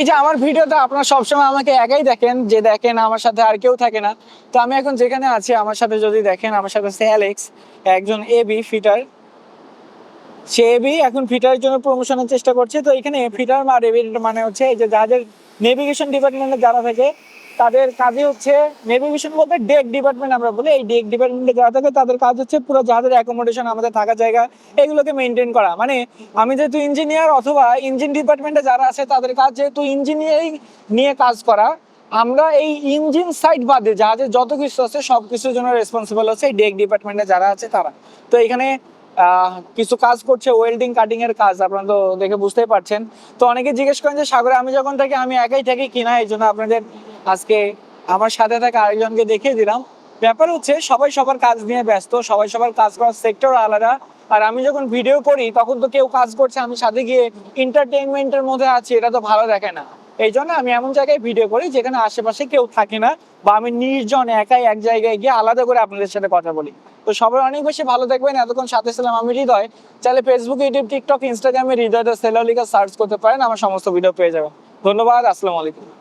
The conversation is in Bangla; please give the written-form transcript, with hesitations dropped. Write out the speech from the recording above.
এই যে আমার ভিডিওতে আপনারা সবসময় আমাকে একাই দেখেন, যে দেখেন আমার সাথে আর কেউ থাকে না। তো আমি এখন যেখানে আছি আমার সাথে যদি দেখেন, আমার সাথে আছে অ্যালেক্স, একজন এবি ফিটার। সে এবি এখন ফিটারের জন্য প্রমোশনের চেষ্টা করছে। তো এখানে ফিটার আর এবি মানে হচ্ছে এই যে যাদের নেভিগেশন ডিপার্টমেন্টে যারা থাকে তাদের কাজই হচ্ছে, নেভিগেশন বলতে ডেক ডিপার্টমেন্ট আমরা বলি, এই ডেক ডিপার্টমেন্টে যারা থাকে তাদের কাজ হচ্ছে পুরো জাহাজের অ্যাকোমোডেশন, আমাদের থাকার জায়গা, এগুলোকে মেনটেন করা। মানে আমি যেহেতু ইঞ্জিনিয়ার অথবা ইঞ্জিন ডিপার্টমেন্টে যারা আছে তাদের কাজ যেহেতু ইঞ্জিনিয়ারিং নিয়ে কাজ করা, আমরা এই ইঞ্জিন সাইড বাদে জাহাজের যত কিছু আছে সবকিছুর জন্য রেসপন্সিবল হচ্ছে এই ডেক ডিপার্টমেন্টে যারা আছে তারা। তো এখানে কিছু কাজ করছে, ওয়েল্ডিং কাটিং এর কাজ, আপনারা তো দেখে বুঝতেই পারছেন। তো অনেকে জিজ্ঞেস করেন যে সাগরে আমি যখন থাকি আমি একাই থাকি কিনা, এই জন্য আপনাদের আজকে আমার সাথে থাকা আরেকজনকে দেখিয়ে দিলাম। ব্যাপার হচ্ছে সবাই সবার কাজ নিয়ে ব্যস্ত, সবাই সবার কাজ করার সেক্টর আলাদা। আর আমি যখন ভিডিও করি তখন তো কেউ কাজ করছে, আমি সাথে গিয়ে এন্টারটেইনমেন্টের মধ্যে আছি, এটা তো ভালো দেখে না। এই জন্য আমি এমন জায়গায় ভিডিও করি যেখানে আশেপাশে কেউ থাকে না, বা আমি নির্জন একাই এক জায়গায় গিয়ে আলাদা করে আপনাদের সাথে কথা বলি। তো সবাই অনেক বেশি ভালো থাকবেন। এতক্ষণ সাথে ছিলাম আমি হৃদয়। চাইলে ফেসবুক, ইউটিউব, টিকটক, ইনস্টাগ্রামে হৃদয় দ্য সেলর লিখে সার্চ করতে পারেন, আমার সমস্ত ভিডিও পেয়ে যাবেন। ধন্যবাদ, আসসালামু আলাইকুম।